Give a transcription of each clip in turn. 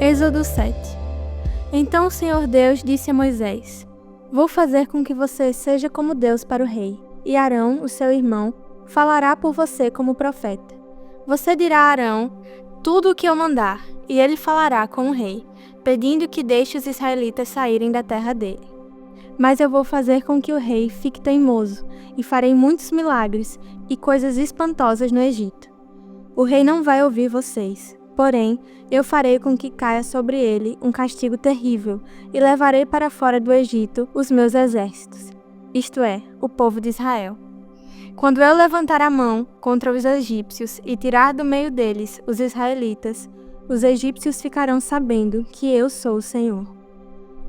Êxodo 7. Então o Senhor Deus disse a Moisés: Vou fazer com que você seja como Deus para o rei, e Arão, o seu irmão, falará por você como profeta. Você dirá a Arão tudo o que eu mandar, e ele falará com o rei, pedindo que deixe os israelitas saírem da terra dele. Mas eu vou fazer com que o rei fique teimoso, e farei muitos milagres e coisas espantosas no Egito. O rei não vai ouvir vocês, porém, eu farei com que caia sobre ele um castigo terrível, e levarei para fora do Egito os meus exércitos, isto é, o povo de Israel. Quando eu levantar a mão contra os egípcios e tirar do meio deles os israelitas, os egípcios ficarão sabendo que eu sou o Senhor.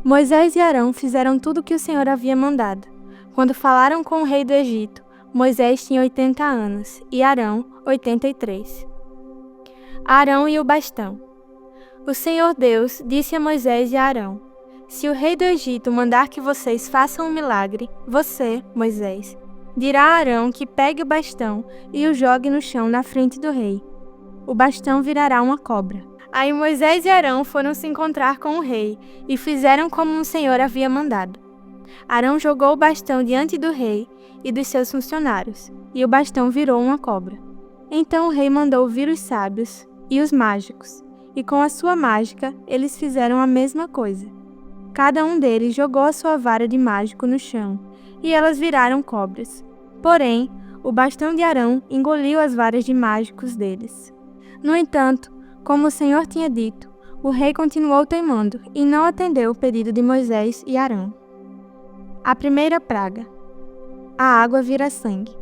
Moisés e Arão fizeram tudo o que o Senhor havia mandado. Quando falaram com o rei do Egito, Moisés tinha 80 anos e Arão 83. Arão e o bastão. O Senhor Deus disse a Moisés e a Arão: Se o rei do Egito mandar que vocês façam um milagre, você, Moisés, dirá a Arão que pegue o bastão e o jogue no chão na frente do rei. O bastão virará uma cobra. Aí Moisés e Arão foram se encontrar com o rei e fizeram como o Senhor havia mandado. Arão jogou o bastão diante do rei e dos seus funcionários, e o bastão virou uma cobra. Então o rei mandou vir os sábios e os mágicos, e com a sua mágica eles fizeram a mesma coisa. Cada um deles jogou a sua vara de mágico no chão, e elas viraram cobras. Porém, o bastão de Arão engoliu as varas de mágicos deles. No entanto, como o Senhor tinha dito, o rei continuou teimando e não atendeu o pedido de Moisés e Arão. A primeira praga. A água vira sangue.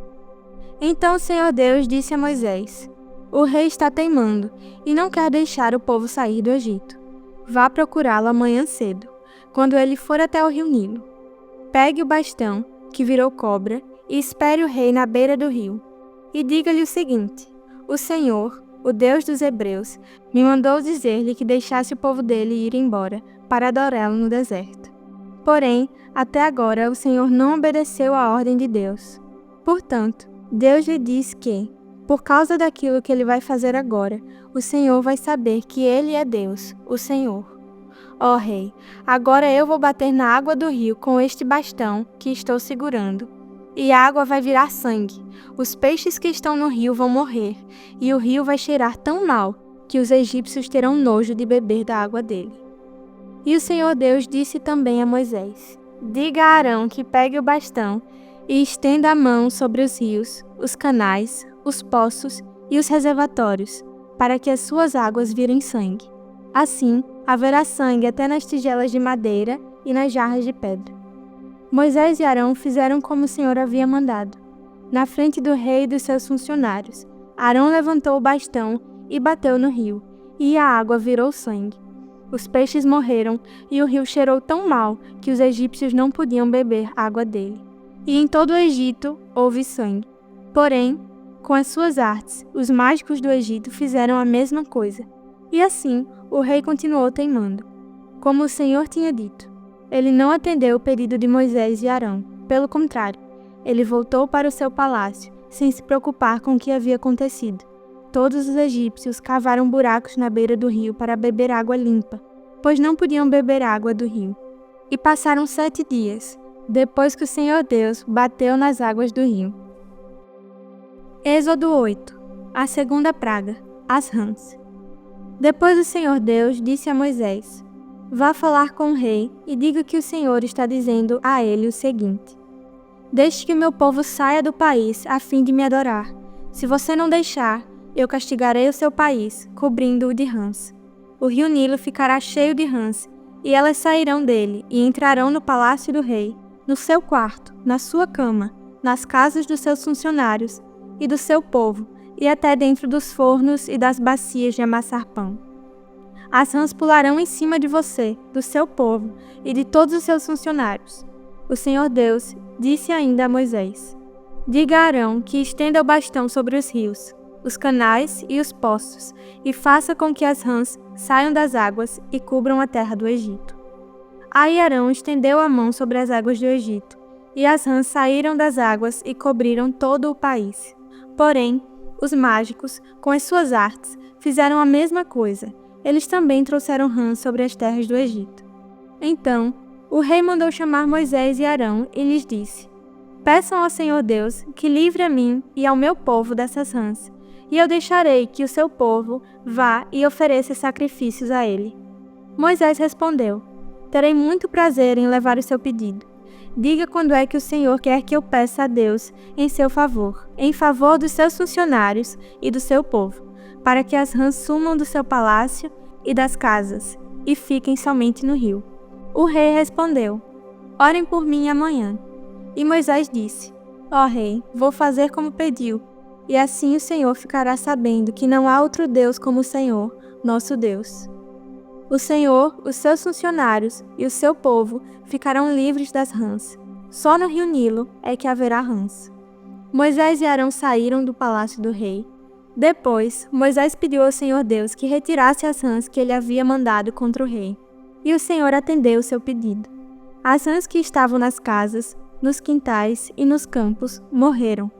Então o Senhor Deus disse a Moisés: O rei está teimando e não quer deixar o povo sair do Egito. Vá procurá-lo amanhã cedo, quando ele for até o rio Nilo. Pegue o bastão, que virou cobra, e espere o rei na beira do rio. E diga-lhe o seguinte: O Senhor, o Deus dos Hebreus, me mandou dizer-lhe que deixasse o povo dele ir embora para adorá-lo no deserto. Porém, até agora o Senhor não obedeceu à ordem de Deus. Portanto, Deus lhe diz que, por causa daquilo que ele vai fazer agora, o Senhor vai saber que ele é Deus, o Senhor. Ó rei, agora eu vou bater na água do rio com este bastão que estou segurando. E a água vai virar sangue. Os peixes que estão no rio vão morrer, e o rio vai cheirar tão mal que os egípcios terão nojo de beber da água dele. E o Senhor Deus disse também a Moisés: Diga a Arão que pegue o bastão e estenda a mão sobre os rios, os canais, os poços e os reservatórios, para que as suas águas virem sangue. Assim, haverá sangue até nas tigelas de madeira e nas jarras de pedra. Moisés e Arão fizeram como o Senhor havia mandado. Na frente do rei e dos seus funcionários, Arão levantou o bastão e bateu no rio, e a água virou sangue. Os peixes morreram, e o rio cheirou tão mal que os egípcios não podiam beber água dele. E em todo o Egito houve sangue. Porém, com as suas artes, os mágicos do Egito fizeram a mesma coisa. E assim, o rei continuou teimando. Como o Senhor tinha dito, ele não atendeu o pedido de Moisés e Arão. Pelo contrário, ele voltou para o seu palácio, sem se preocupar com o que havia acontecido. Todos os egípcios cavaram buracos na beira do rio para beber água limpa, pois não podiam beber água do rio. E passaram 7 dias, depois que o Senhor Deus bateu nas águas do rio. Êxodo 8. A segunda praga, as rãs. Depois o Senhor Deus disse a Moisés: Vá falar com o rei e diga que o Senhor está dizendo a ele o seguinte: Deixe que o meu povo saia do país a fim de me adorar. Se você não deixar, eu castigarei o seu país, cobrindo-o de rãs. O rio Nilo ficará cheio de rãs, e elas sairão dele e entrarão no palácio do rei, no seu quarto, na sua cama, nas casas dos seus funcionários e do seu povo, e até dentro dos fornos e das bacias de amassar pão. As rãs pularão em cima de você, do seu povo e de todos os seus funcionários. O Senhor Deus disse ainda a Moisés: Diga a Arão que estenda o bastão sobre os rios, os canais e os poços, e faça com que as rãs saiam das águas e cubram a terra do Egito. Aí Arão estendeu a mão sobre as águas do Egito, e as rãs saíram das águas e cobriram todo o país. Porém, os mágicos, com as suas artes, fizeram a mesma coisa, Eles também trouxeram rãs sobre as terras do Egito. Então, o rei mandou chamar Moisés e Arão e lhes disse: Peçam ao Senhor Deus que livre a mim e ao meu povo dessas rãs, e eu deixarei que o seu povo vá e ofereça sacrifícios a ele. Moisés respondeu: Terei muito prazer em levar o seu pedido. Diga quando é que o Senhor quer que eu peça a Deus em seu favor, em favor dos seus funcionários e do seu povo, para que as rãs sumam do seu palácio e das casas, e fiquem somente no rio. O rei respondeu: Orem por mim amanhã. E Moisés disse: Ó rei, vou fazer como pediu, e assim o Senhor ficará sabendo que não há outro Deus como o Senhor, nosso Deus. O Senhor, os seus funcionários e o seu povo ficarão livres das rãs. Só no rio Nilo é que haverá rãs. Moisés e Arão saíram do palácio do rei. Depois, Moisés pediu ao Senhor Deus que retirasse as rãs que ele havia mandado contra o rei. E o Senhor atendeu o seu pedido. As rãs que estavam nas casas, nos quintais e nos campos morreram.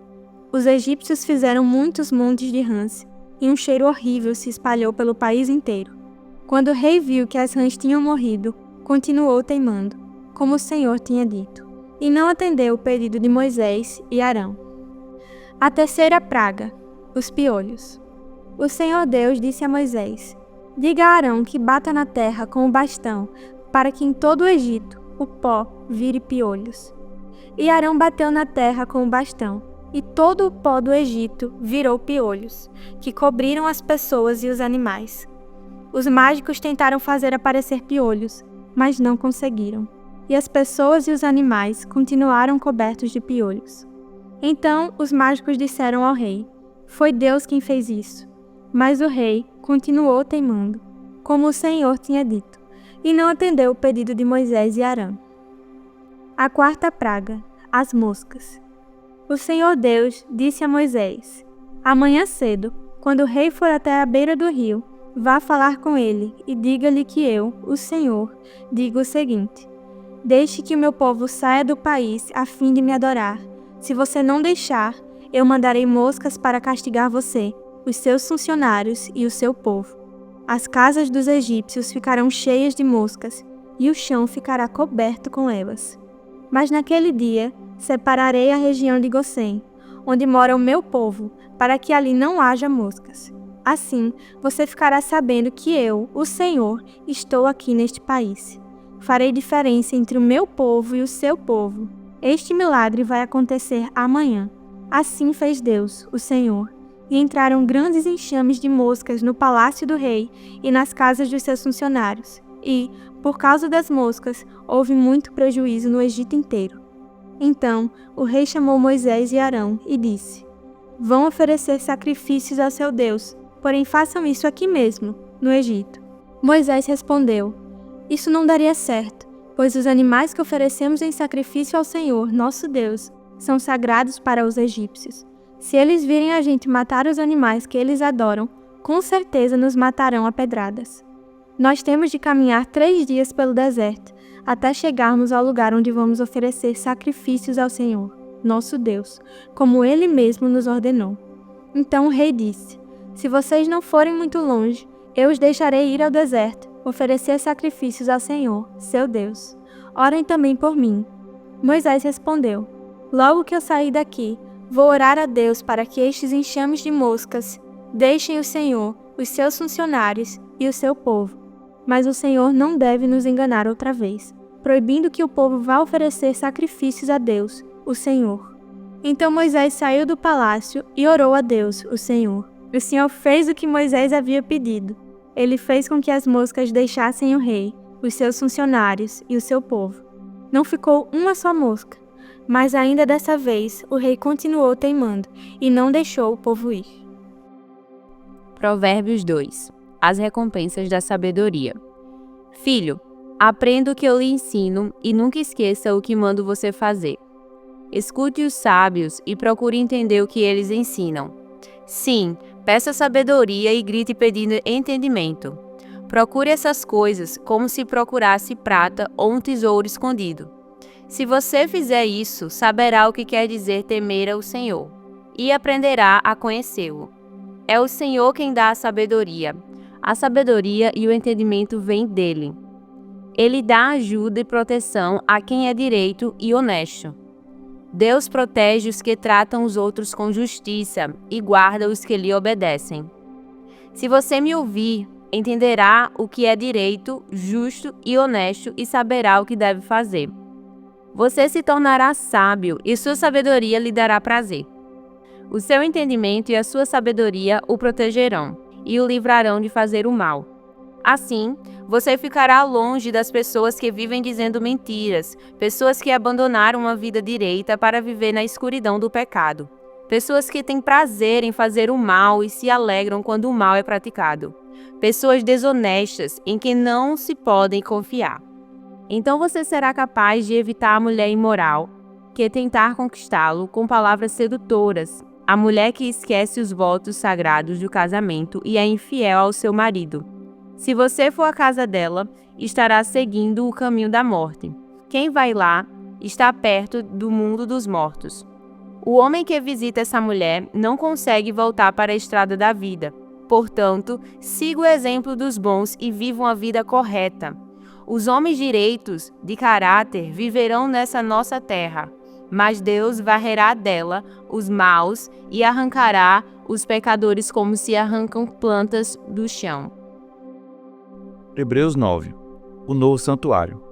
Os egípcios fizeram muitos montes de rãs, e um cheiro horrível se espalhou pelo país inteiro. Quando o rei viu que as rãs tinham morrido, continuou teimando, como o Senhor tinha dito, e não atendeu o pedido de Moisés e Arão. A terceira praga, os piolhos. O Senhor Deus disse a Moisés: Diga a Arão que bata na terra com o bastão, para que em todo o Egito o pó vire piolhos. E Arão bateu na terra com o bastão, e todo o pó do Egito virou piolhos, que cobriram as pessoas e os animais. Os mágicos tentaram fazer aparecer piolhos, mas não conseguiram, e as pessoas e os animais continuaram cobertos de piolhos. Então os mágicos disseram ao rei: Foi Deus quem fez isso. Mas o rei continuou teimando, como o Senhor tinha dito, e não atendeu o pedido de Moisés e Arão. A quarta praga, as moscas. O Senhor Deus disse a Moisés: Amanhã cedo, quando o rei for até a beira do rio, vá falar com ele e diga-lhe que eu, o Senhor, digo o seguinte: Deixe que o meu povo saia do país a fim de me adorar. Se você não deixar, eu mandarei moscas para castigar você, os seus funcionários e o seu povo. As casas dos egípcios ficarão cheias de moscas, e o chão ficará coberto com elas. Mas naquele dia, separarei a região de Gosém, onde mora o meu povo, para que ali não haja moscas. Assim, você ficará sabendo que eu, o Senhor, estou aqui neste país. Farei diferença entre o meu povo e o seu povo. Este milagre vai acontecer amanhã. Assim fez Deus, o Senhor, e entraram grandes enxames de moscas no palácio do rei e nas casas dos seus funcionários. E, por causa das moscas, houve muito prejuízo no Egito inteiro. Então, o rei chamou Moisés e Arão e disse: Vão oferecer sacrifícios ao seu Deus, porém façam isso aqui mesmo, no Egito. Moisés respondeu: Isso não daria certo, pois os animais que oferecemos em sacrifício ao Senhor, nosso Deus, são sagrados para os egípcios. Se eles virem a gente matar os animais que eles adoram, com certeza nos matarão a pedradas. Nós temos de caminhar 3 dias pelo deserto, até chegarmos ao lugar onde vamos oferecer sacrifícios ao Senhor, nosso Deus, como Ele mesmo nos ordenou. Então o rei disse: Se vocês não forem muito longe, eu os deixarei ir ao deserto, oferecer sacrifícios ao Senhor, seu Deus. Orem também por mim. Moisés respondeu: Logo que eu sair daqui, vou orar a Deus para que estes enxames de moscas deixem o Senhor, os seus funcionários e o seu povo. Mas o Senhor não deve nos enganar outra vez, proibindo que o povo vá oferecer sacrifícios a Deus, o Senhor. Então Moisés saiu do palácio e orou a Deus, o Senhor. O Senhor fez o que Moisés havia pedido. Ele fez com que as moscas deixassem o rei, os seus funcionários e o seu povo. Não ficou uma só mosca, mas ainda dessa vez o rei continuou teimando e não deixou o povo ir. Provérbios 2. As recompensas da sabedoria. Filho, aprenda o que eu lhe ensino e nunca esqueça o que mando você fazer. Escute os sábios e procure entender o que eles ensinam. Sim, peça sabedoria e grite pedindo entendimento. Procure essas coisas como se procurasse prata ou um tesouro escondido. Se você fizer isso, saberá o que quer dizer temer ao Senhor, e aprenderá a conhecê-lo. É o Senhor quem dá a sabedoria. A sabedoria e o entendimento vêm dele. Ele dá ajuda e proteção a quem é direito e honesto. Deus protege os que tratam os outros com justiça e guarda os que lhe obedecem. Se você me ouvir, entenderá o que é direito, justo e honesto e saberá o que deve fazer. Você se tornará sábio e sua sabedoria lhe dará prazer. O seu entendimento e a sua sabedoria o protegerão e o livrarão de fazer o mal. Assim, você ficará longe das pessoas que vivem dizendo mentiras, pessoas que abandonaram uma vida direita para viver na escuridão do pecado, pessoas que têm prazer em fazer o mal e se alegram quando o mal é praticado, pessoas desonestas em quem não se podem confiar. Então você será capaz de evitar a mulher imoral, que tentar conquistá-lo com palavras sedutoras, a mulher que esquece os votos sagrados do casamento e é infiel ao seu marido. Se você for à casa dela, estará seguindo o caminho da morte. Quem vai lá está perto do mundo dos mortos. O homem que visita essa mulher não consegue voltar para a estrada da vida. Portanto, siga o exemplo dos bons e viva uma vida correta. Os homens direitos, de caráter, viverão nessa nossa terra, mas Deus varrerá dela os maus e arrancará os pecadores como se arrancam plantas do chão. Hebreus 9. O novo santuário.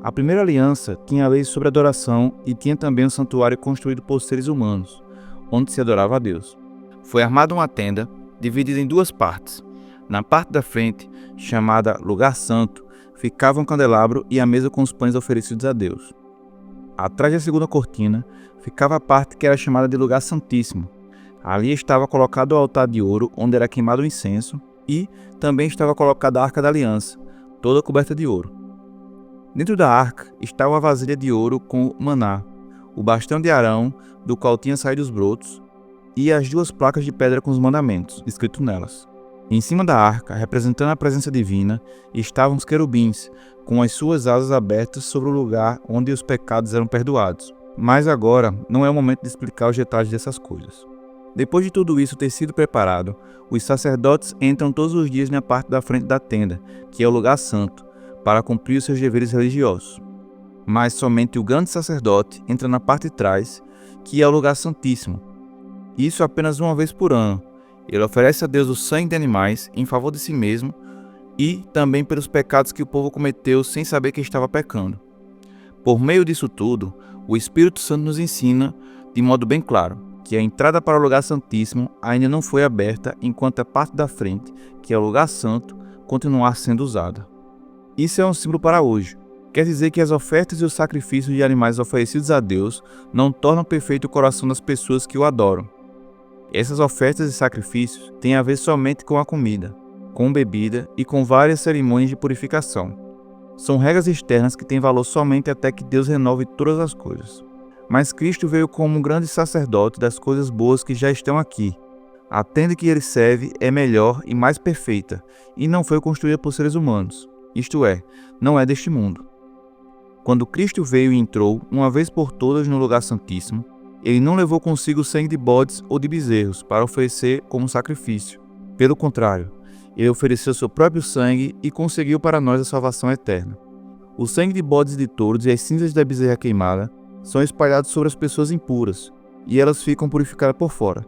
A primeira aliança tinha a lei sobre adoração e tinha também um santuário construído por seres humanos, onde se adorava a Deus. Foi armada uma tenda, dividida em duas partes. Na parte da frente, chamada Lugar Santo, ficava um candelabro e a mesa com os pães oferecidos a Deus. Atrás da segunda cortina, ficava a parte que era chamada de Lugar Santíssimo. Ali estava colocado o altar de ouro, onde era queimado o incenso, e também estava colocada a Arca da Aliança, toda coberta de ouro. Dentro da arca estava uma vasilha de ouro com maná, o bastão de Arão, do qual tinha saído os brotos, e as duas placas de pedra com os mandamentos, escritos nelas. Em cima da arca, representando a presença divina, estavam os querubins, com as suas asas abertas sobre o lugar onde os pecados eram perdoados. Mas agora não é o momento de explicar os detalhes dessas coisas. Depois de tudo isso ter sido preparado, os sacerdotes entram todos os dias na parte da frente da tenda, que é o lugar santo, para cumprir os seus deveres religiosos. Mas somente o grande sacerdote entra na parte de trás, que é o lugar santíssimo. Isso apenas uma vez por ano. Ele oferece a Deus o sangue de animais em favor de si mesmo e também pelos pecados que o povo cometeu sem saber que estava pecando. Por meio disso tudo, o Espírito Santo nos ensina, de modo bem claro, que a entrada para o lugar santíssimo ainda não foi aberta enquanto a parte da frente, que é o lugar santo, continuar sendo usada. Isso é um símbolo para hoje. Quer dizer que as ofertas e os sacrifícios de animais oferecidos a Deus não tornam perfeito o coração das pessoas que o adoram. Essas ofertas e sacrifícios têm a ver somente com a comida, com bebida e com várias cerimônias de purificação. São regras externas que têm valor somente até que Deus renove todas as coisas. Mas Cristo veio como um grande sacerdote das coisas boas que já estão aqui. A tenda que ele serve é melhor e mais perfeita, e não foi construída por seres humanos, isto é, não é deste mundo. Quando Cristo veio e entrou, uma vez por todas no lugar santíssimo, ele não levou consigo sangue de bodes ou de bezerros para oferecer como sacrifício. Pelo contrário, ele ofereceu seu próprio sangue e conseguiu para nós a salvação eterna. O sangue de bodes e de touros e as cinzas da bezerra queimada são espalhados sobre as pessoas impuras, e elas ficam purificadas por fora.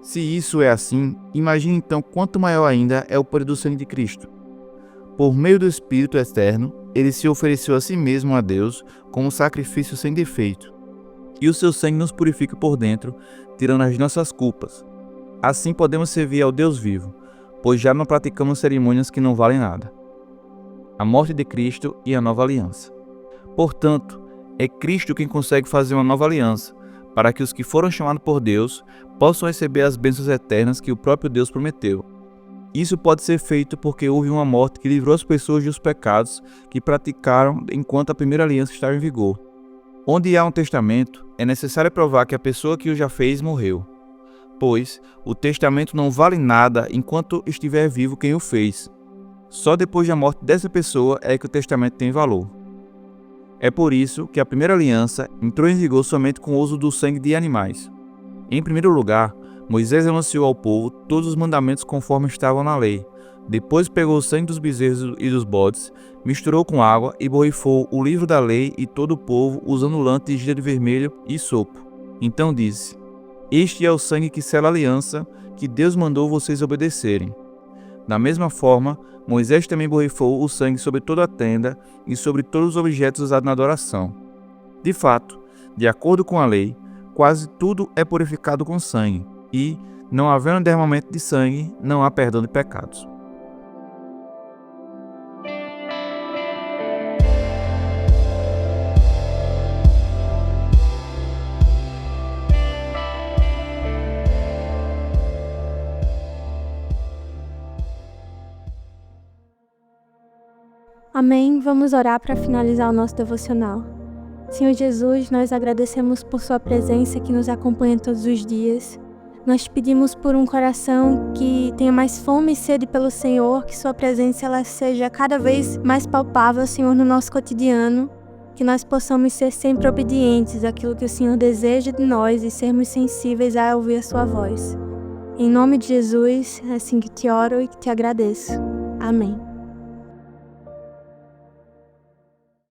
Se isso é assim, imagine então quanto maior ainda é o poder do sangue de Cristo. Por meio do Espírito eterno, ele se ofereceu a si mesmo a Deus como sacrifício sem defeito. E o seu sangue nos purifica por dentro, tirando as nossas culpas. Assim podemos servir ao Deus vivo, pois já não praticamos cerimônias que não valem nada. A morte de Cristo e a nova aliança. Portanto, é Cristo quem consegue fazer uma nova aliança, para que os que foram chamados por Deus possam receber as bênçãos eternas que o próprio Deus prometeu. Isso pode ser feito porque houve uma morte que livrou as pessoas dos pecados que praticaram enquanto a primeira aliança estava em vigor. Onde há um testamento, é necessário provar que a pessoa que o já fez morreu, pois o testamento não vale nada enquanto estiver vivo quem o fez. Só depois da morte dessa pessoa é que o testamento tem valor. É por isso que a primeira aliança entrou em vigor somente com o uso do sangue de animais. Em primeiro lugar, Moisés anunciou ao povo todos os mandamentos conforme estavam na lei, Depois pegou o sangue dos bezerros e dos bodes, misturou com água e borrifou o livro da lei e todo o povo, usando lã tingida de vermelho e sopo. Então disse: Este é o sangue que sela a aliança que Deus mandou vocês obedecerem. Da mesma forma, Moisés também borrifou o sangue sobre toda a tenda e sobre todos os objetos usados na adoração. De fato, de acordo com a lei, quase tudo é purificado com sangue, e, não havendo derramamento de sangue, não há perdão de pecados. Amém. Vamos orar para finalizar o nosso devocional. Senhor Jesus, nós agradecemos por sua presença que nos acompanha todos os dias. Nós pedimos por um coração que tenha mais fome e sede pelo Senhor, que sua presença ela seja cada vez mais palpável, Senhor, no nosso cotidiano, que nós possamos ser sempre obedientes àquilo que o Senhor deseja de nós e sermos sensíveis a ouvir a sua voz. Em nome de Jesus, é assim que te oro e que te agradeço. Amém.